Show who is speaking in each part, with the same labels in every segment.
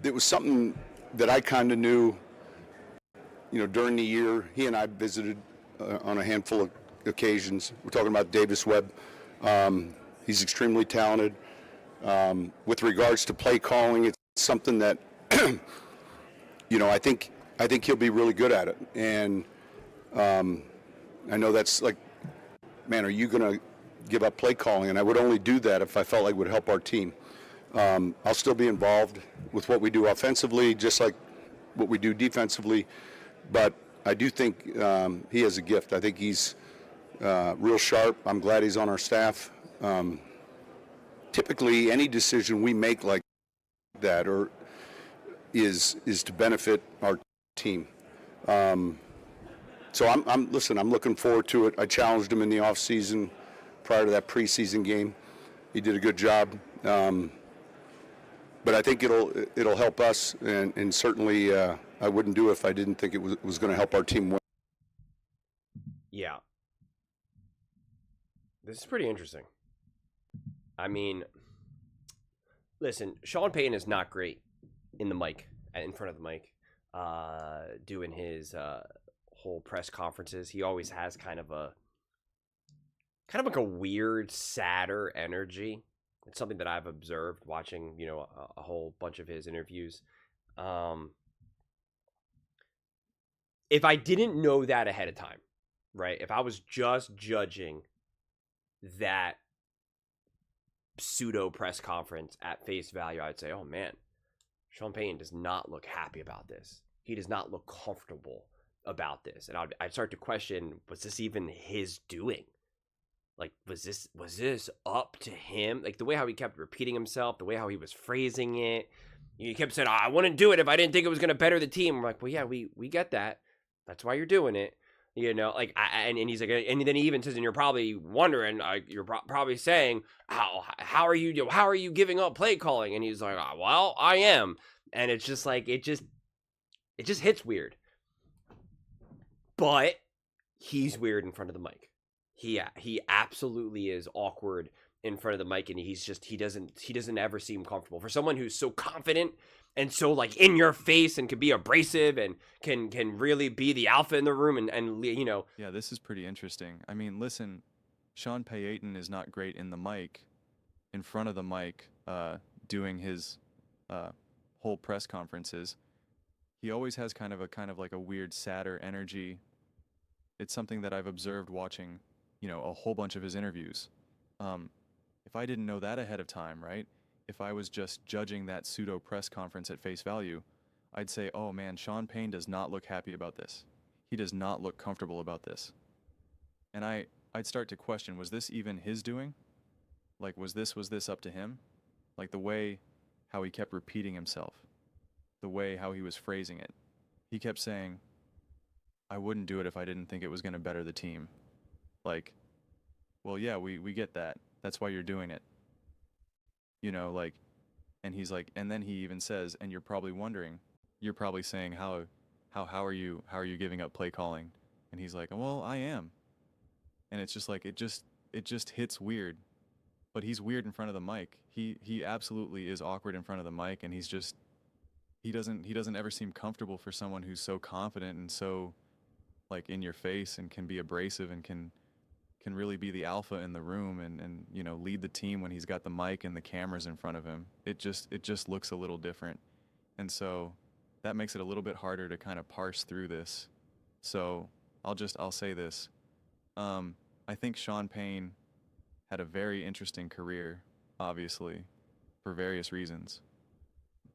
Speaker 1: It was something that I kind of knew, during the year. He and I visited on a handful of occasions. We're talking about Davis Webb. He's extremely talented. With regards to play calling, it's something that, I think he'll be really good at it. And I know that's like, man, are you going to give up play calling? And I would only do that if I felt like it would help our team. I'll still be involved with what we do offensively, just like what we do defensively. But I do think he has a gift. I think he's real sharp. I'm glad he's on our staff. Typically, any decision we make like that is to benefit our team. So I'm looking forward to it. I challenged him in the off season prior to that preseason game. He did a good job. But I think it'll help us, and certainly I wouldn't do it if I didn't think it was going to help our team win.
Speaker 2: Yeah. This is pretty interesting. I mean, listen, Sean Payton is not great in the mic, in front of the mic, doing his whole press conferences. He always has kind of like a weird, sadder energy. It's something that I've observed watching, a whole bunch of his interviews. If I didn't know that ahead of time, right? If I was just judging that pseudo press conference at face value, I'd say, oh man, Sean Payton does not look happy about this. He does not look comfortable about this. And I'd start to question, was this even his doing? Like, was this up to him? Like, the way how he kept repeating himself, the way how he was phrasing it. He kept saying, I wouldn't do it if I didn't think it was going to better the team. I'm like, well, yeah, we get that. That's why you're doing it. And he's like, and then he even says, and you're probably wondering, you're probably saying, how are you giving up play calling? And he's like, well, I am. And it's just like, it just hits weird. But he's weird in front of the mic. He absolutely is awkward in front of the mic, and he doesn't ever seem comfortable. For someone who's so confident and so like in your face and can be abrasive and can really be the alpha in the room and.
Speaker 3: Yeah, this is pretty interesting. I mean, listen, Sean Payton is not great in the mic, in front of the mic, doing his whole press conferences. He always has kind of like a weird, sadder energy. It's something that I've observed watching, a whole bunch of his interviews. If I didn't know that ahead of time, right? If I was just judging that pseudo press conference at face value, I'd say, oh man, Sean Payton does not look happy about this. He does not look comfortable about this. And I'd start to question, was this even his doing? Like, was this up to him? Like the way how he kept repeating himself, the way how he was phrasing it. He kept saying, I wouldn't do it if I didn't think it was going to better the team. Like, well, yeah, we get that. That's why you're doing it. And he's like, and then he even says, and you're probably wondering, you're probably saying, how are you giving up play calling? And he's like, well, I am. And it's just like, it just hits weird. But he's weird in front of the mic. He absolutely is awkward in front of the mic, and he doesn't ever seem comfortable for someone who's so confident and so like in your face and can be abrasive and can really be the alpha in the room and lead the team when he's got the mic and the cameras in front of him. It just looks a little different. And so that makes it a little bit harder to kind of parse through this. So I'll say this. I think Sean Payton had a very interesting career, obviously, for various reasons.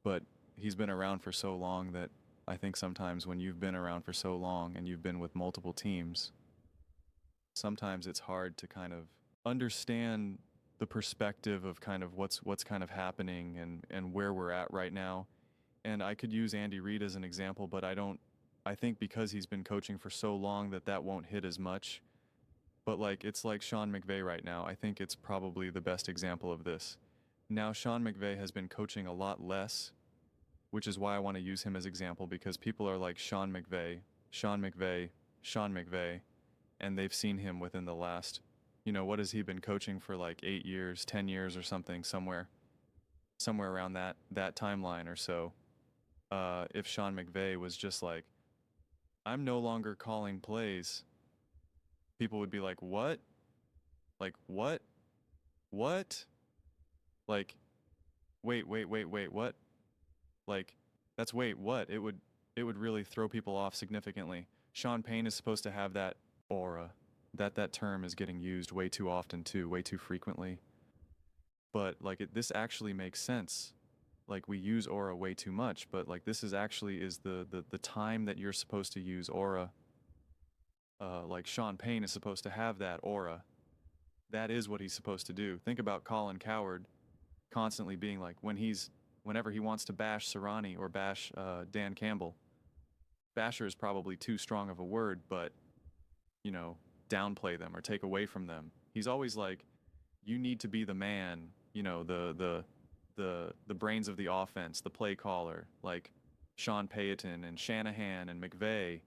Speaker 3: But he's been around for so long that I think sometimes when you've been around for so long and you've been with multiple teams, sometimes it's hard to kind of understand the perspective of kind of what's kind of happening and where we're at right now. And I could use Andy Reid as an example, but I think because he's been coaching for so long that won't hit as much. But it's like Sean McVay right now. I think it's probably the best example of this. Now Sean McVay has been coaching a lot less, which is why I want to use him as example, because people are like Sean McVay, Sean McVay, Sean McVay, and they've seen him within the last, what has he been coaching for, like 8 years, 10 years or something, somewhere around that timeline or so. if Sean McVay was just like, I'm no longer calling plays, people would be like, what? Like, what? What? Like, wait, what? Like, that's wait, what? It would really throw people off significantly. Sean Payne is supposed to have that aura. That term is getting used way too often too, way too frequently. But like this actually makes sense. Like we use aura way too much, but like this is actually is the time that you're supposed to use aura. Like Sean Payne is supposed to have that aura. That is what he's supposed to do. Think about Colin Cowherd constantly being like whenever he wants to bash Serrani or bash Dan Campbell. Basher is probably too strong of a word, but you know, downplay them or take away from them. He's always like, you need to be the man, you know, the brains of the offense, the play caller, like Sean Payton and Shanahan and McVay.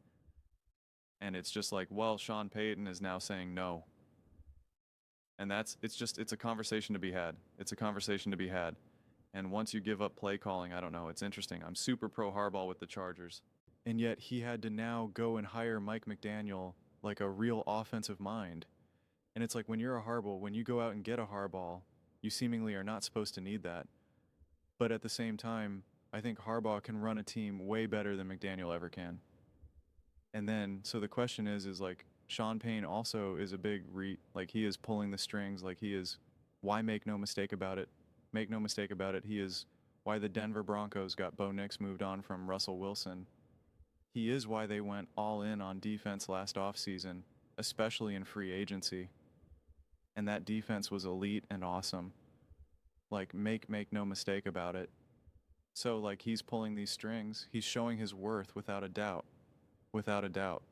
Speaker 3: And it's just like, well, Sean Payton is now saying no. And it's a conversation to be had. It's a conversation to be had. And once you give up play calling, I don't know, it's interesting. I'm super pro Harbaugh with the Chargers. And yet he had to now go and hire Mike McDaniel, like a real offensive mind. And it's like when you're a Harbaugh, when you go out and get a Harbaugh, you seemingly are not supposed to need that. But at the same time, I think Harbaugh can run a team way better than McDaniel ever can. And then, so the question is like, Sean Payne also is a big like he is pulling the strings, like he is, why make no mistake about it? Make no mistake about it, he is why the Denver Broncos got Bo Nix moved on from Russell Wilson. He is why they went all in on defense last offseason, especially in free agency. And that defense was elite and awesome. Like, make no mistake about it. So, like, he's pulling these strings. He's showing his worth without a doubt. Without a doubt.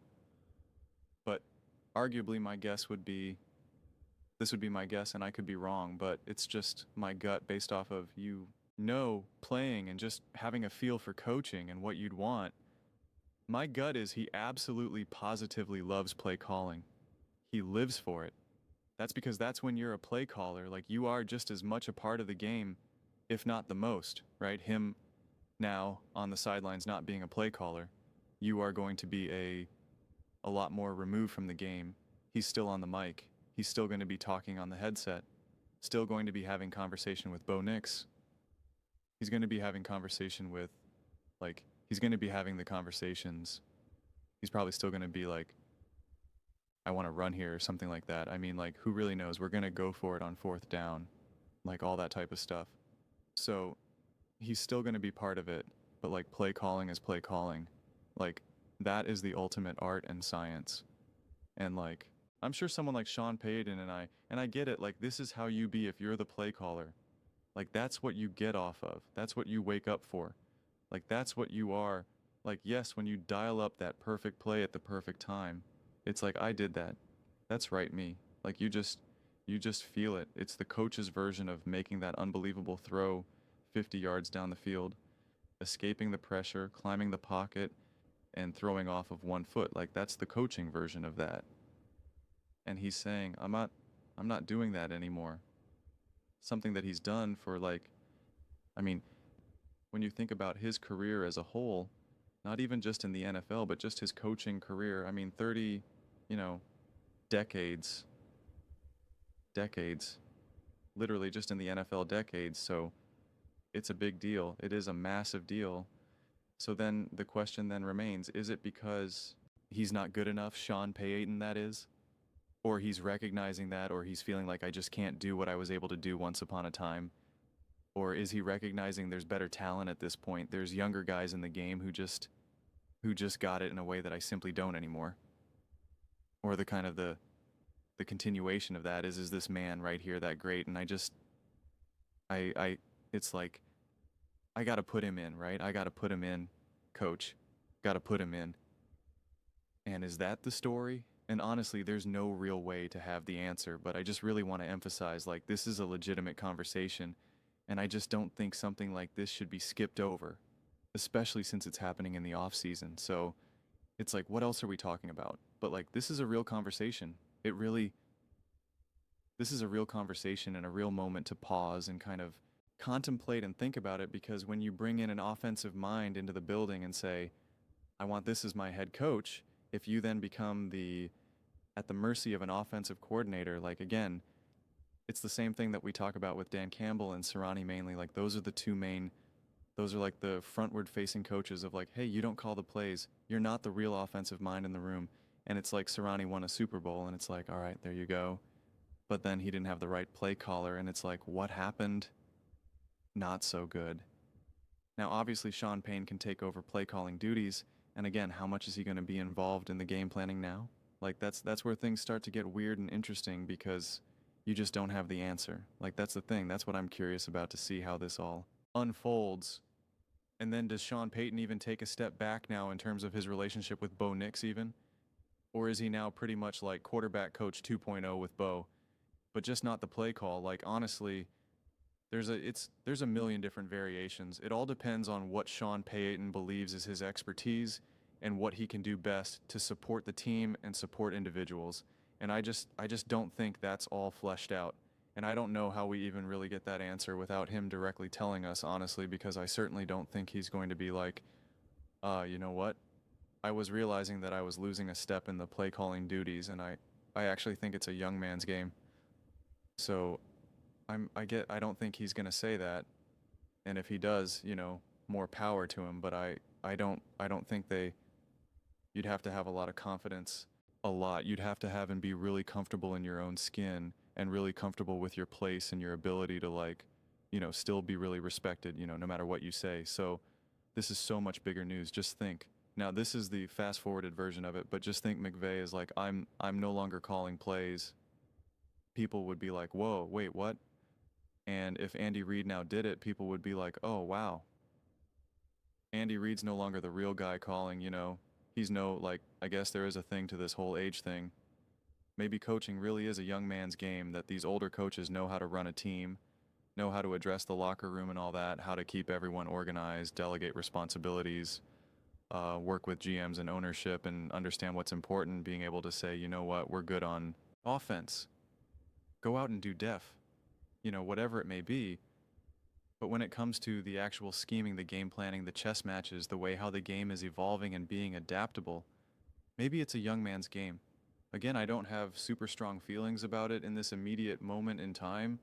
Speaker 3: But arguably my guess would be, this would be my guess and I could be wrong, but it's just my gut based off of playing and just having a feel for coaching and what you'd want. My gut is he absolutely positively loves play calling. He lives for it. That's because that's when you're a play caller, like you are just as much a part of the game, if not the most, right? Him now on the sidelines not being a play caller, you are going to be a lot more removed from the game. He's still on the mic. He's still going to be talking on the headset. Still going to be having conversation with Bo Nix. He's going to be having conversation with, like, he's going to be having the conversations. He's probably still going to be like, I want to run here or something like that. I mean, like, who really knows? We're going to go for it on 4th down. Like, all that type of stuff. So, he's still going to be part of it. But, like, play calling is play calling. Like, that is the ultimate art and science. And, like, I'm sure someone like Sean Payton and I get it. Like, this is how you be if you're the play caller. Like, that's what you get off of. That's what you wake up for. Like, that's what you are. Like, yes, when you dial up that perfect play at the perfect time, it's like, I did that. That's right, me. Like, you just feel it. It's the coach's version of making that unbelievable throw 50 yards down the field, escaping the pressure, climbing the pocket, and throwing off of 1 foot. Like, that's the coaching version of that. And he's saying, I'm not doing that anymore. Something that he's done for, like, I mean, when you think about his career as a whole, not even just in the NFL, but just his coaching career, I mean, 30, decades, literally just in the NFL decades. So it's a big deal. It is a massive deal. So then the question then remains, is it because he's not good enough, Sean Payton that is? Or he's recognizing that, or he's feeling like I just can't do what I was able to do once upon a time? Or is he recognizing there's better talent at this point? There's younger guys in the game who just got it in a way that I simply don't anymore. Or the kind of the continuation of that is this man right here that great? And it's like, I got to put him in, right? I got to put him in, coach. Got to put him in. And is that the story? And honestly, there's no real way to have the answer, but I just really want to emphasize, like, this is a legitimate conversation, and I just don't think something like this should be skipped over, especially since it's happening in the off season. So it's like, what else are we talking about? But like, this is a real conversation. This is a real conversation and a real moment to pause and kind of contemplate and think about it, because when you bring in an offensive mind into the building and say, I want this as my head coach, if you then become at the mercy of an offensive coordinator, like again, it's the same thing that we talk about with Dan Campbell and Sirianni mainly. Like those are like the frontward facing coaches of like, hey, you don't call the plays. You're not the real offensive mind in the room. And it's like Sirianni won a Super Bowl and it's like, all right, there you go. But then he didn't have the right play caller and it's like, what happened? Not so good. Now, obviously, Sean Payne can take over play calling duties. And again, how much is he going to be involved in the game planning now? Like that's where things start to get weird and interesting, because you just don't have the answer. Like that's the thing. That's what I'm curious about, to see how this all unfolds. And then does Sean Payton even take a step back now in terms of his relationship with Bo Nix even? Or is he now pretty much like quarterback coach 2.0 with Bo, but just not the play call? Like honestly, there's a million different variations. It all depends on what Sean Payton believes is his expertise and what he can do best to support the team and support individuals. And I just don't think that's all fleshed out. And I don't know how we even really get that answer without him directly telling us, honestly, because I certainly don't think he's going to be like, you know what? I was realizing that I was losing a step in the play calling duties, and I actually think it's a young man's game. So I don't think he's going to say that. And if he does, more power to him, but I don't think you'd have to have a lot of confidence. You'd have to have and be really comfortable in your own skin and really comfortable with your place and your ability to like, still be really respected, no matter what you say. So this is so much bigger news. Just think. Now this is the fast forwarded version of it, but just think McVay is like, I'm no longer calling plays. People would be like, whoa, wait, what? And if Andy Reid now did it, people would be like, oh, wow. Andy Reid's no longer the real guy calling, He's I guess there is a thing to this whole age thing. Maybe coaching really is a young man's game, that these older coaches know how to run a team, know how to address the locker room and all that, how to keep everyone organized, delegate responsibilities, work with GMs and ownership and understand what's important, being able to say, you know what, we're good on offense. Go out and do def, whatever it may be. But when it comes to the actual scheming, the game planning, the chess matches, the way how the game is evolving and being adaptable, maybe it's a young man's game. Again, I don't have super strong feelings about it in this immediate moment in time,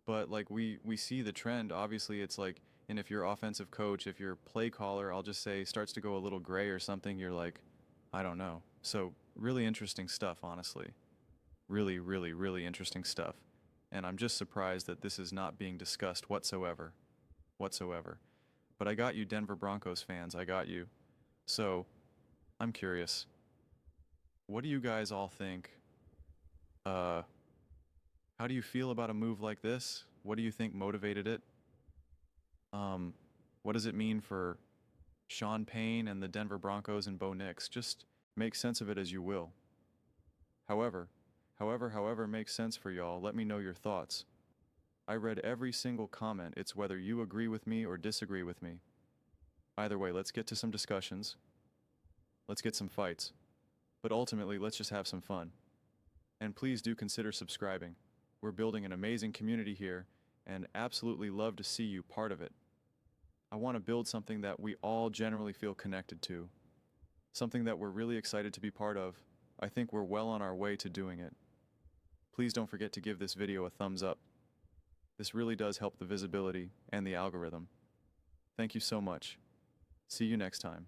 Speaker 3: but like we see the trend. Obviously, it's like, and if your offensive coach, if your play caller, I'll just say, starts to go a little gray or something, you're like, I don't know. So really interesting stuff, honestly. Really, really, really interesting stuff. And I'm just surprised that this is not being discussed whatsoever. But I got you, Denver Broncos fans, I got you. So, I'm curious. What do you guys all think? How do you feel about a move like this? What do you think motivated it? What does it mean for Sean Payne and the Denver Broncos and Bo Nix? Just make sense of it as you will. However makes sense for y'all, let me know your thoughts. I read every single comment. It's whether you agree with me or disagree with me. Either way, let's get to some discussions. Let's get some fights. But ultimately, let's just have some fun. And please do consider subscribing. We're building an amazing community here, and absolutely love to see you part of it. I want to build something that we all generally feel connected to. Something that we're really excited to be part of. I think we're well on our way to doing it. Please don't forget to give this video a thumbs up. This really does help the visibility and the algorithm. Thank you so much. See you next time.